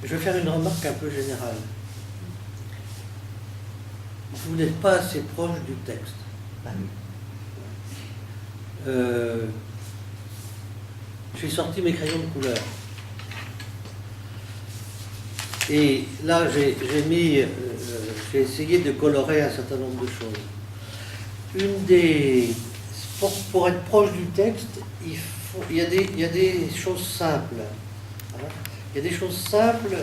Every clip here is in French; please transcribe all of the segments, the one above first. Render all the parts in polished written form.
Je vais faire une remarque un peu générale. Vous n'êtes pas assez proche du texte. J'ai sorti mes crayons de couleur. Et là, j'ai essayé de colorer un certain nombre de choses. Pour être proche du texte, il y a des choses simples. Hein. Il y a des choses simples,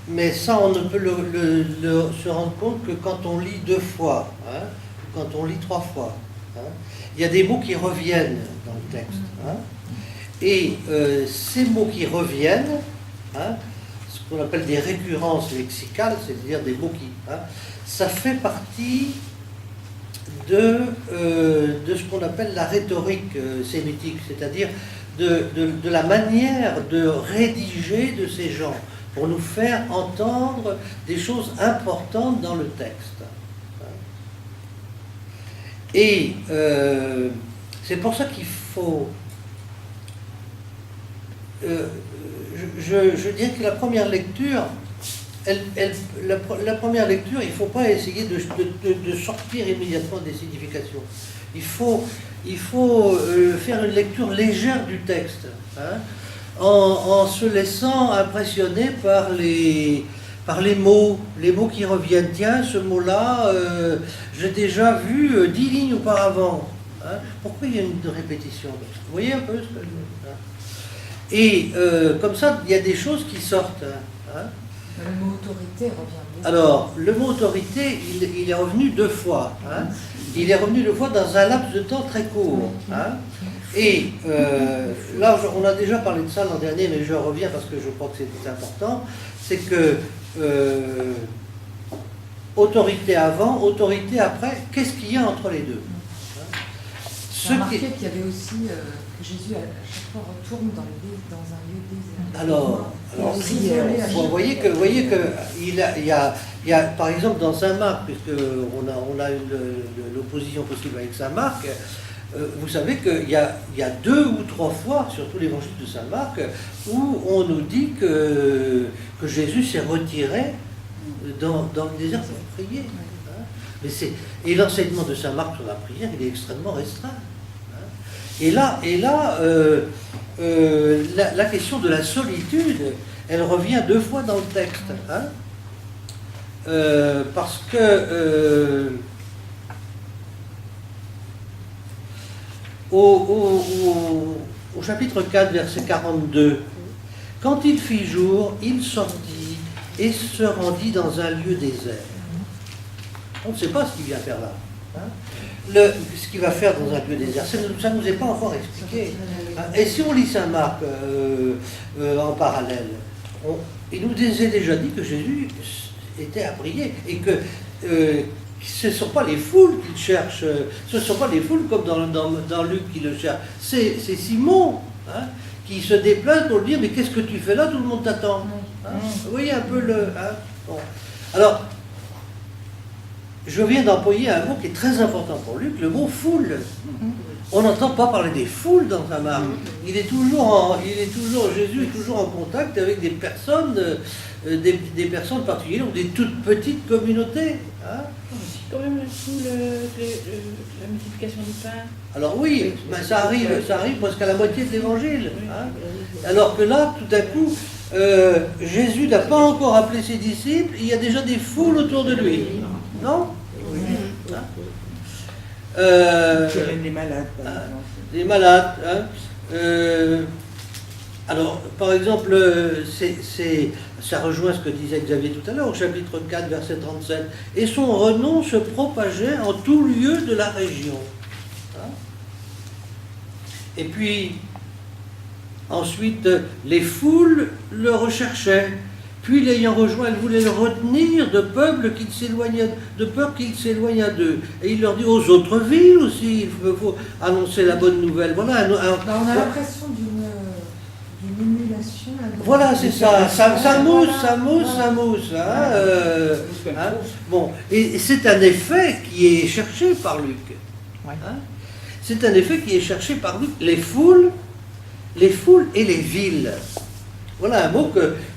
mais ça, on ne peut se rendre compte que quand on lit 2 fois, hein, quand on lit 3 fois. Hein. Il y a des mots qui reviennent dans le texte. Hein. Et ces mots qui reviennent, hein, ce qu'on appelle des récurrences lexicales, c'est-à-dire des mots qui... Hein, ça fait partie de ce qu'on appelle la rhétorique sémitique, c'est-à-dire de la manière de rédiger de ces gens, pour nous faire entendre des choses importantes dans le texte. Et c'est pour ça qu'il faut... je dirais que la première lecture, la première lecture, il ne faut pas essayer de sortir immédiatement des significations. Il faut faire une lecture légère du texte, hein, en se laissant impressionner par les mots qui reviennent. Tiens, ce mot-là, j'ai déjà vu 10 lignes auparavant. Hein. Pourquoi il y a une répétition? Vous voyez un peu ce que je veux dire, hein. Et comme ça, il y a des choses qui sortent. Hein. Le mot autorité revient. Alors, le mot autorité, il est revenu 2 fois. Hein. Il est revenu 2 fois dans un laps de temps très court. Hein. Et là, on a déjà parlé de ça l'an dernier, mais je reviens parce que je crois que c'est important. C'est que autorité avant, autorité après, qu'est-ce qu'il y a entre les deux? J'ai remarqué qu'il y avait aussi que Jésus à chaque fois retourne dans un lieu désert. Alors vous voyez que il y a par exemple dans Saint Marc, puisque on a l'opposition possible avec Saint Marc, vous savez qu'il y a 2 ou 3 fois, surtout l'évangile de Saint Marc, où on nous dit que Jésus s'est retiré dans le désert pour prier. Hein. Et l'enseignement de Saint Marc sur la prière, il est extrêmement restreint. Et là, la question de la solitude, elle revient 2 fois dans le texte. Hein, parce que au chapitre 4, verset 42, quand il fit jour, il sortit et se rendit dans un lieu désert. On ne sait pas ce qu'il vient faire là. Hein. Ce qu'il va faire dans un lieu désert, ça ne nous est pas encore expliqué. Et si on lit Saint Marc en parallèle, il nous a déjà dit que Jésus était à prier et que ce ne sont pas les foules qu'il cherche, ce ne sont pas les foules comme dans Luc qui le cherche, c'est Simon, hein, qui se déplace pour lui dire mais qu'est-ce que tu fais là, tout le monde t'attend. Hein. Vous voyez un peu le... Hein, bon. Alors, je viens d'employer un mot qui est très important pour Luc, le mot foule. On n'entend pas parler des foules dans Saint Marc. Jésus est toujours en contact avec des personnes, des personnes particulières, ou des toutes petites communautés. Hein. Quand même la multiplication du pain. Alors oui, ben ça arrive presque à la moitié de l'évangile. Hein. Alors que là, tout à coup, Jésus n'a pas encore appelé ses disciples, il y a déjà des foules autour de lui. Non? Oui. Les malades, par exemple. Les malades. Hein. Alors, par exemple, ça rejoint ce que disait Xavier tout à l'heure, au chapitre 4, verset 37. Et son renom se propageait en tout lieu de la région. Hein. Et puis, ensuite, les foules le recherchaient. Puis, l'ayant rejoint, elle voulait le retenir de peur qu'il s'éloignât d'eux. Et il leur dit aux autres villes aussi, il faut annoncer la bonne nouvelle. Voilà. On a l'impression d'une émulation. Voilà, c'est ça. Ça mousse. Hein, hein. Bon, et c'est un effet qui est cherché par Luc. Ouais. Hein. C'est un effet qui est cherché par Luc. Les foules et les villes. Voilà un mot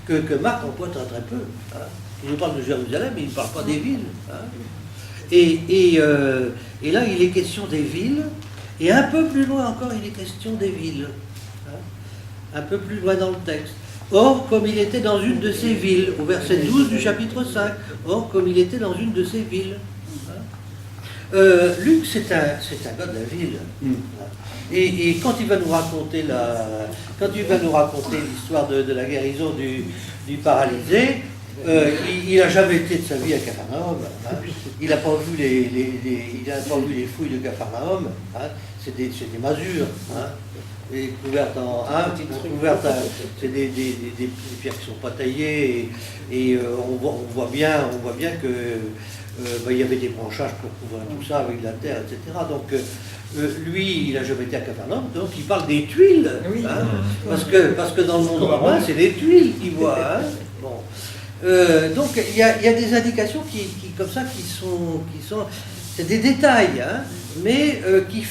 que Marc emploie très très peu. Hein. Il nous parle de Jérusalem, mais il ne parle pas des villes. Hein. Et là, il est question des villes, et un peu plus loin encore, il est question des villes. Hein. Un peu plus loin dans le texte. Or, comme il était dans une de ces villes, au verset 12 du chapitre 5, or, comme il était dans une de ces villes. Luc, c'est un gars de la ville. Et quand il va nous raconter l'histoire de la guérison du paralysé, il n'a jamais été de sa vie à Capharnaüm. Hein. Il n'a pas vu les fouilles de Capharnaüm. Hein. C'est des masures. Hein. Et couvertes c'est des pierres qui ne sont pas taillées. Et on voit bien que il y avait des branchages pour couvrir tout ça avec la terre, etc. Donc lui, il n'a jamais été à Capharnaüm, donc il parle des tuiles. Oui. Hein, parce que dans le monde romain, c'est les tuiles qu'il voit. Hein. Bon. Donc il y a des indications qui comme ça, qui sont c'est des détails, hein, mais qui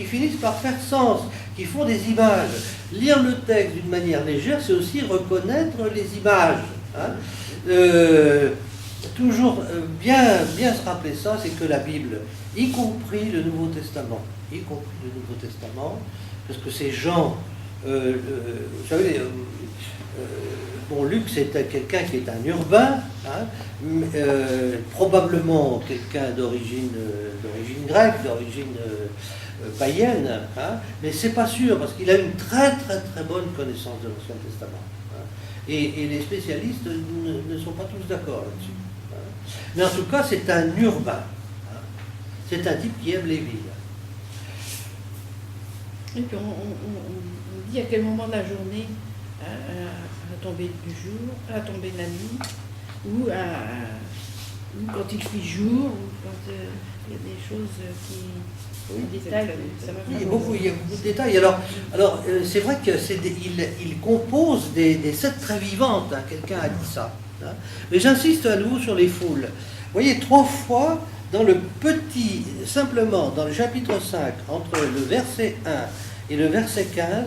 finissent par faire sens, qui font des images. Lire le texte d'une manière légère, c'est aussi reconnaître les images. Hein. Toujours bien se rappeler ça, c'est que la Bible, y compris le Nouveau Testament, parce que ces gens, vous savez, Luc c'est quelqu'un qui est un urbain, hein, probablement quelqu'un d'origine grecque, d'origine païenne, hein, mais c'est pas sûr, parce qu'il a une très très très bonne connaissance de l'Ancien Testament. Hein, et les spécialistes ne sont pas tous d'accord là-dessus. Mais en tout cas, c'est un urbain. Hein. C'est un type qui aime les villes. Et puis on dit à quel moment de la journée, à la tombée du jour, à la tombée de la nuit, ou quand il fait jour, ou quand il y a des choses qui... Oui, des détails, ça va il y a beaucoup de détails. Alors c'est vrai qu'il compose des scènes très vivantes. Hein. Quelqu'un a dit ça. Hein. Mais j'insiste à nouveau sur les foules. Vous voyez, 3 fois, simplement dans le chapitre 5, entre le verset 1 et le verset 15,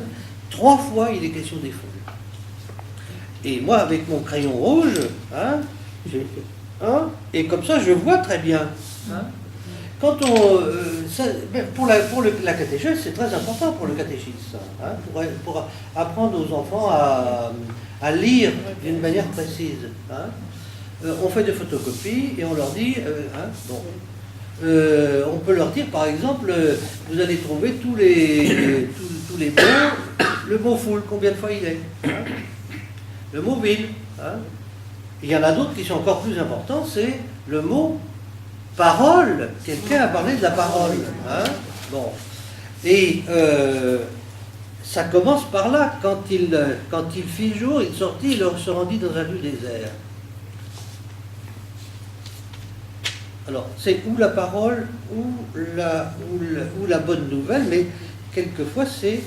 3 fois il est question des foules. Et moi, avec mon crayon rouge, hein, et comme ça, je vois très bien. Hein. Quand pour la catéchèse, c'est très important pour le catéchisme, hein, pour apprendre aux enfants à lire d'une manière précise. Hein. On fait des photocopies et on leur dit, on peut leur dire par exemple, vous allez trouver tous les mots, le mot foule, combien de fois il est, hein, le mot ville. Hein. Il y en a d'autres qui sont encore plus importants, c'est le mot parole. Quelqu'un a parlé de la parole. Hein. Bon. Et ça commence par là. Quand il fit jour, il sortit, il se rendit dans un lieu désert. Alors, c'est ou la parole, ou la bonne nouvelle, mais quelquefois c'est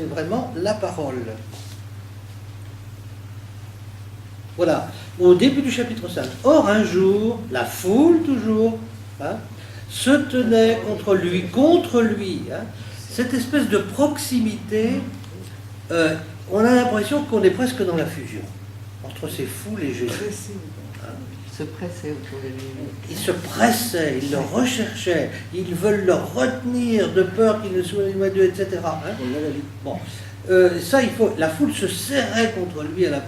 vraiment la parole. Voilà, au début du chapitre 5. Or, un jour, la foule toujours, hein, se tenait contre lui. Hein, cette espèce de proximité, on a l'impression qu'on est presque dans la fusion entre ces foules et Jésus. Se pressait autour de lui. Ils se pressaient, ils le recherchaient, ils veulent le retenir de peur qu'il ne soit éloigné d'eux, etc. Hein. Bon. La foule se serrait contre lui à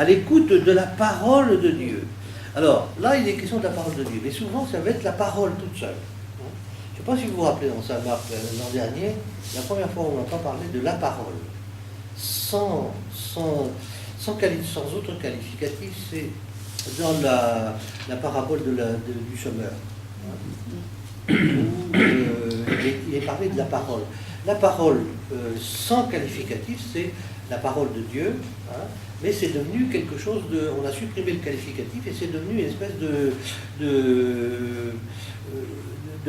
l'écoute de la parole de Dieu. Alors, là, il est question de la parole de Dieu, mais souvent, ça va être la parole toute seule. Hein. Je ne sais pas si vous vous rappelez dans Saint Marc l'an dernier, la première fois où on entend parler de la parole, sans autre qualificatif, c'est dans la parabole du semeur, hein, où il est parlé de la parole. La parole sans qualificatif, c'est la parole de Dieu, hein, mais c'est devenu quelque chose de... On a supprimé le qualificatif et c'est devenu une espèce de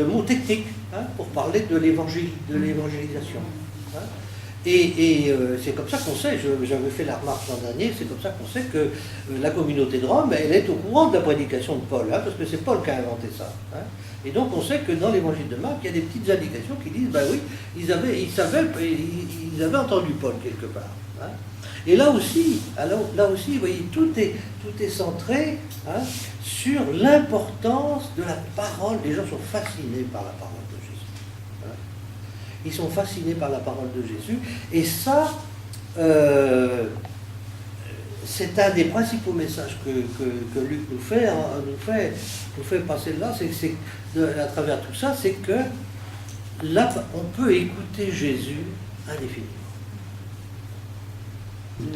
mot technique, hein, pour parler de l'évangélisation. Hein. Et c'est comme ça qu'on sait, j'avais fait la remarque l'an dernier, c'est comme ça qu'on sait que la communauté de Rome, elle est au courant de la prédication de Paul, hein, parce que c'est Paul qui a inventé ça. Hein. Et donc on sait que dans l'évangile de Marc, il y a des petites indications qui disent, ben oui, ils avaient entendu Paul quelque part. Hein. Et là aussi, vous voyez, tout est centré sur l'importance de la parole. Les gens sont fascinés par la parole de Jésus. Hein. Ils sont fascinés par la parole de Jésus. Et ça, c'est un des principaux messages que Luc nous fait passer là, à travers tout ça, c'est que là, on peut écouter Jésus indéfiniment.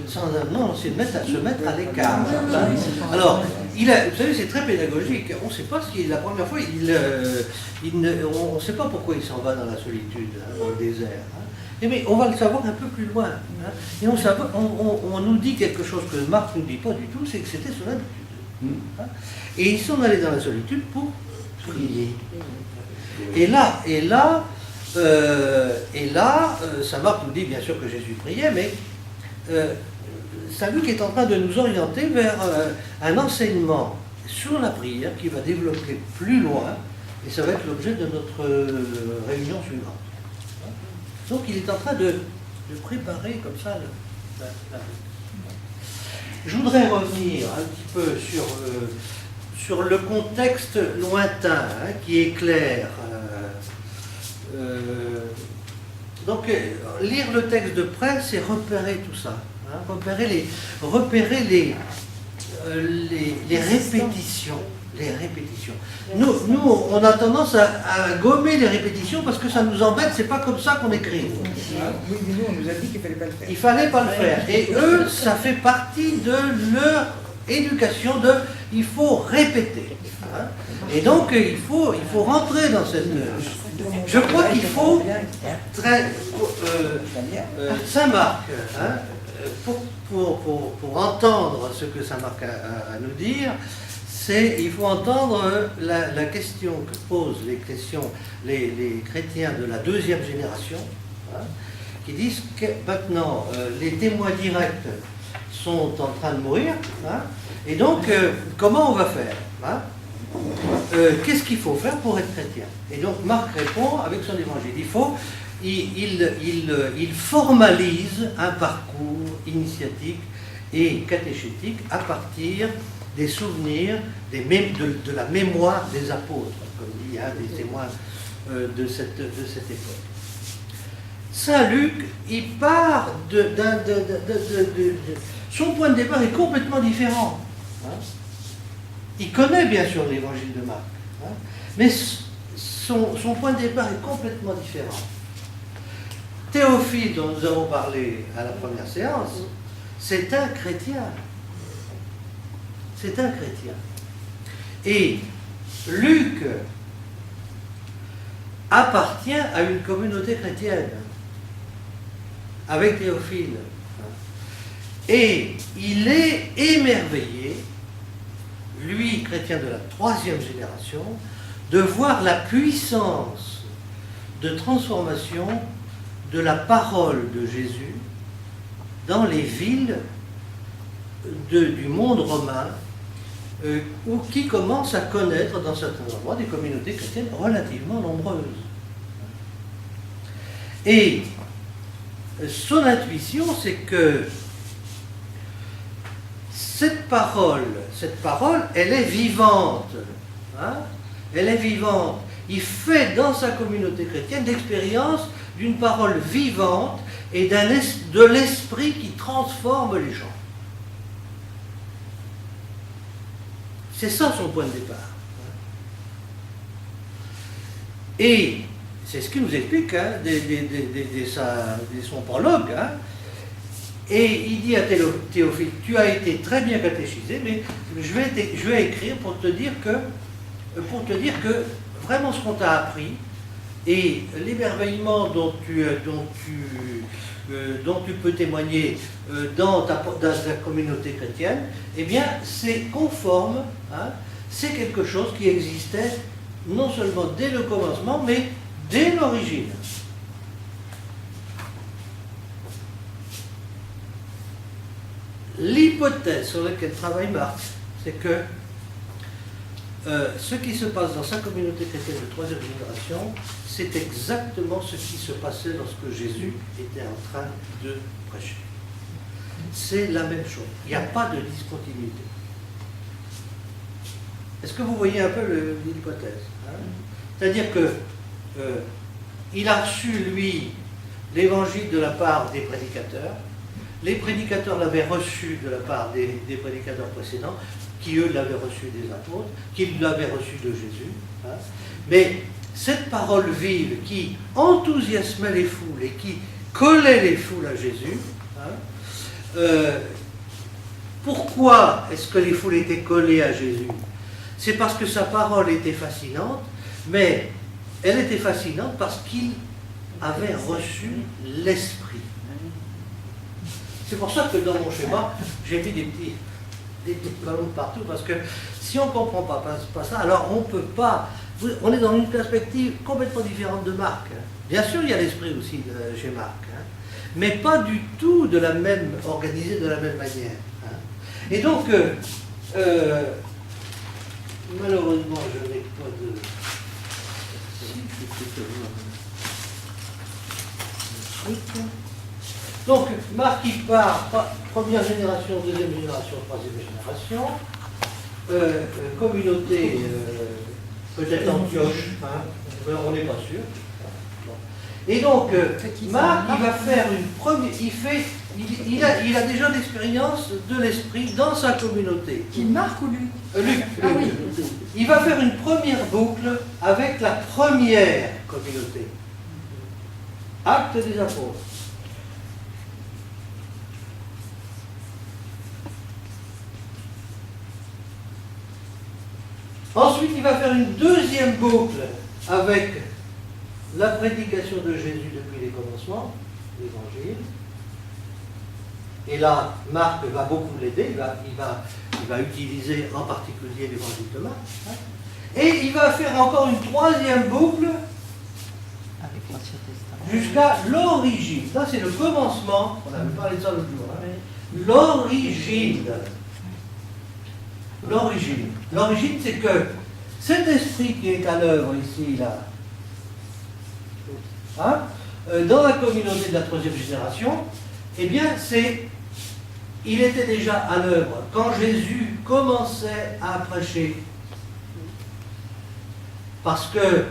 Sans c'est se mettre à l'écart. Alors, vous savez, c'est très pédagogique. On ne sait pas la première fois, on ne sait pas pourquoi il s'en va dans la solitude, dans le désert. Mais on va le savoir un peu plus loin. Et on nous dit quelque chose que Marc ne nous dit pas du tout, c'est que c'était son habitude. Et ils sont allés dans la solitude pour prier. Et là, Saint Marc nous dit bien sûr que Jésus priait, mais Saint Luc est en train de nous orienter vers un enseignement sur la prière qui va développer plus loin, et ça va être l'objet de notre réunion suivante. Donc il est en train de préparer comme ça la Je voudrais revenir un petit peu sur le contexte lointain qui éclaire. Donc lire le texte de près, c'est repérer tout ça. Repérer les répétitions. Les répétitions. Nous, on a tendance à gommer les répétitions parce que ça nous embête, c'est pas comme ça qu'on écrit. Oui, mais nous, on nous a dit qu'il fallait pas le faire. Il fallait pas le faire. Et eux, ça fait partie de leur éducation il faut répéter. Et donc, il faut rentrer dans cette... Je crois qu'il faut... Saint Marc, pour entendre ce que Saint Marc a à nous dire, il faut entendre la question que posent les chrétiens de la deuxième génération, qui disent que maintenant les témoins directs sont en train de mourir, et donc comment on va faire, qu'est-ce qu'il faut faire pour être chrétien? Et donc Marc répond avec son évangile. Il formalise un parcours initiatique et catéchétique à partir des souvenirs, de la mémoire des apôtres, comme dit des témoins de cette époque. Saint Luc, il part son point de départ est complètement différent. Il connaît bien sûr l'évangile de Marc, mais son point de départ est complètement différent. Théophile, dont nous avons parlé à la première séance, c'est un chrétien. C'est un chrétien. Et Luc appartient à une communauté chrétienne, avec Théophile. Et il est émerveillé, lui, chrétien de la troisième génération, de voir la puissance de transformation de la parole de Jésus dans les villes du monde romain, ou qui commence à connaître dans certains endroits des communautés chrétiennes relativement nombreuses. Et son intuition, c'est que cette parole, elle est vivante. Elle est vivante. Il fait dans sa communauté chrétienne l'expérience d'une parole vivante et de l'esprit qui transforme les gens. C'est ça son point de départ. Et c'est ce qu'il nous explique de son prologue. Et il dit à Théophile, tu as été très bien catéchisé, mais je vais écrire pour te dire que vraiment ce qu'on t'a appris et l'émerveillement dont tu peux témoigner dans ta communauté chrétienne, eh bien c'est conforme, c'est quelque chose qui existait non seulement dès le commencement, mais dès l'origine. L'hypothèse sur laquelle travaille Marc, c'est que ce qui se passe dans sa communauté chrétienne de troisième génération, c'est exactement ce qui se passait lorsque Jésus était en train de prêcher. c'est la même chose. Il n'y a pas de discontinuité. Est-ce que vous voyez un peu l'hypothèse, hein? C'est-à-dire que il a reçu, lui, l'évangile de la part des prédicateurs. Les prédicateurs l'avaient reçu de la part des prédicateurs précédents, qui eux l'avaient reçu des apôtres, qui l'avaient reçu de Jésus. Hein. Mais cette parole vive qui enthousiasmait les foules et qui collait les foules à Jésus, hein, pourquoi est-ce que les foules étaient collées à Jésus? C'est parce que sa parole était fascinante, mais elle était fascinante parce qu'il avait reçu l'Esprit. C'est pour ça que dans mon schéma, j'ai mis des petites colonnes partout, parce que si on ne comprend pas ça, alors on ne peut pas. On est dans une perspective complètement différente de Marc. Bien sûr, il y a l'Esprit aussi chez Marc, hein, mais pas du tout de la même, organisé de la même manière. Hein. Et donc, malheureusement, je n'ai pas de... Donc, Marc il part, première génération, deuxième génération, troisième génération, communauté, peut-être Antioche, hein, on n'est pas sûr. Bon. Et donc, Marc, il va faire une première, il a déjà l'expérience de l'esprit dans sa communauté. Qui Marc ou Luc? Luc. Ah oui. Il va faire une première boucle avec la première communauté. Actes des apôtres. Ensuite, il va faire une deuxième boucle avec la prédication de Jésus depuis les commencements, l'évangile. Et là, Marc va beaucoup l'aider, il va utiliser en particulier l'évangile de Marc. Hein. Et il va faire encore une troisième boucle Avec l'Ancien Testament. jusqu'à l'origine. Ça, c'est le commencement, on avait parlé de ça l'autre jour. Hein. L'origine. L'origine. L'origine, c'est que cet esprit qui est à l'œuvre ici, là, hein, dans la communauté de la troisième génération, eh bien, il était déjà à l'œuvre quand Jésus commençait à prêcher. Parce que,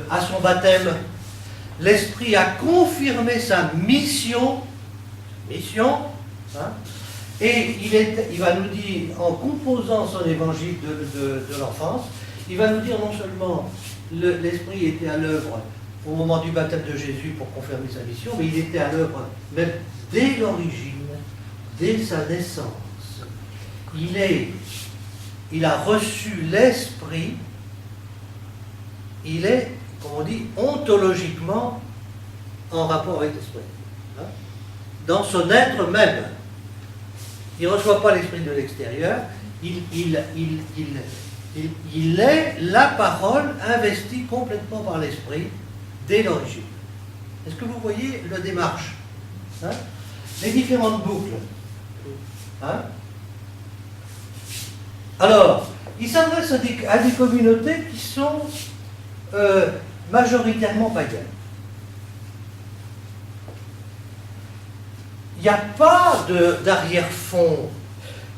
à son baptême, l'Esprit a confirmé sa mission, hein, et il va nous dire, en composant son évangile de l'enfance, il va nous dire non seulement l'Esprit était à l'œuvre au moment du baptême de Jésus pour confirmer sa mission, mais il était à l'œuvre même dès l'origine, dès sa naissance. Il a reçu l'Esprit, il est, comme on dit, ontologiquement en rapport avec l'Esprit. Hein, dans son être même. Il ne reçoit pas l'Esprit de l'extérieur, il est la parole investie complètement par l'Esprit dès l'origine. Est-ce que vous voyez la démarche, hein? Les différentes boucles. Hein? Alors, il s'adresse à des communautés qui sont majoritairement païennes. Il n'y a pas d'arrière-fond.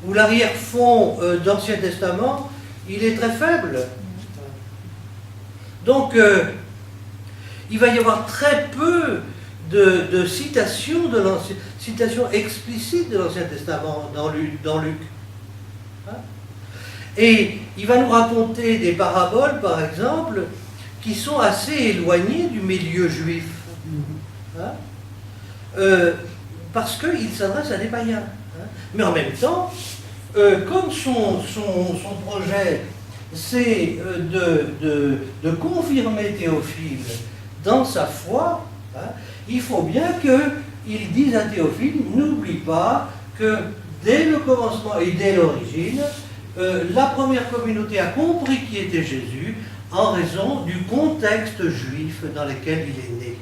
Ou l'arrière-fond d'Ancien Testament, il est très faible. Donc, il va y avoir très peu de citations citations explicites de l'Ancien Testament dans Luc. Hein? Et il va nous raconter des paraboles, par exemple, qui sont assez éloignées du milieu juif. Hein? Parce qu'il s'adresse à des païens. Hein? Mais en même temps, comme son projet, c'est de confirmer Théophile dans sa foi, hein, il faut bien qu'il dise à Théophile, n'oublie pas que dès le commencement et dès l'origine, la première communauté a compris qui était Jésus en raison du contexte juif dans lequel il est né.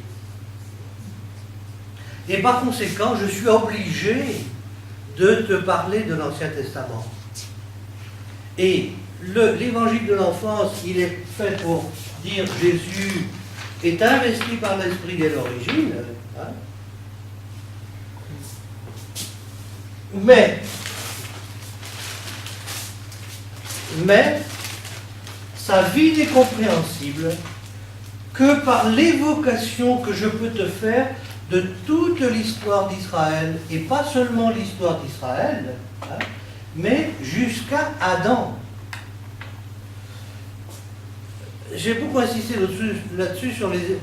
Et par conséquent, je suis obligé de te parler de l'Ancien Testament. Et l'évangile de l'enfance, il est fait pour dire Jésus est investi par l'Esprit dès l'origine. Hein. Mais sa vie n'est compréhensible que par l'évocation que je peux te faire de toute l'histoire d'Israël, et pas seulement l'histoire d'Israël, hein, mais jusqu'à Adam. J'ai beaucoup insisté là-dessus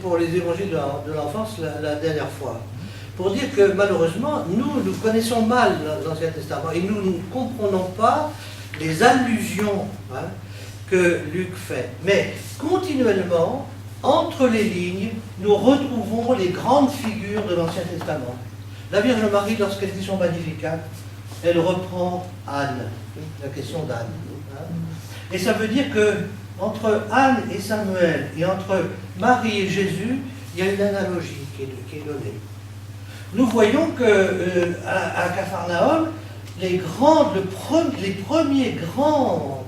pour les évangiles de l'enfance la dernière fois, pour dire que malheureusement, nous connaissons mal l'Ancien Testament et nous ne comprenons pas les allusions, hein, que Luc fait. Mais continuellement, entre les lignes, nous retrouvons les grandes figures de l'Ancien Testament. La Vierge Marie, lorsqu'elle dit son Magnificat, elle reprend Anne, la question d'Anne. Hein. Et ça veut dire que entre Anne et Samuel, et entre Marie et Jésus, il y a une analogie qui est donnée. Nous voyons que à Capharnaüm, les premiers grands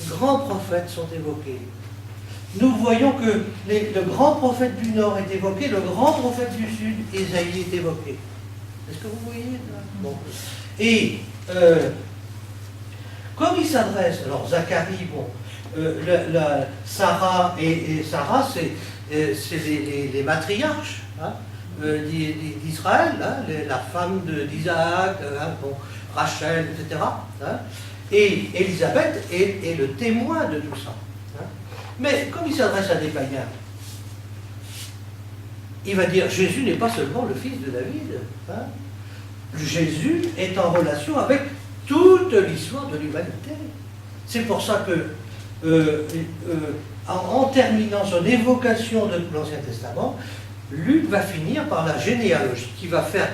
prophètes sont évoqués. Nous voyons que le grand prophète du Nord est évoqué, le grand prophète du Sud, Ésaïe, est évoqué. Est-ce que vous voyez là? Bon. Et comme il s'adresse, alors Zacharie, bon, Sarah et Sarah, c'est les matriarches, hein, d'Israël, hein, la femme d'Isaac, hein, bon, Rachel, etc. Hein, et Élisabeth est le témoin de tout ça. Hein. Mais comme il s'adresse à des païens, il va dire Jésus n'est pas seulement le fils de David. Hein. Jésus est en relation avec toute l'histoire de l'humanité. C'est pour ça que en terminant son évocation de l'Ancien Testament, Luc va finir par la généalogie qui va faire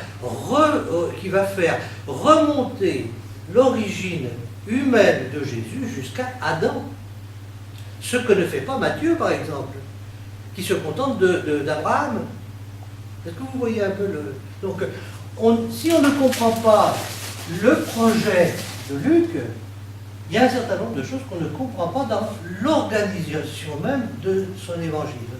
remonter l'origine humaine de Jésus jusqu'à Adam. Ce que ne fait pas Matthieu, par exemple, qui se contente d'Abraham. Est-ce que vous voyez un peu le... Donc, si on ne comprend pas le projet de Luc, il y a un certain nombre de choses qu'on ne comprend pas dans l'organisation même de son évangile.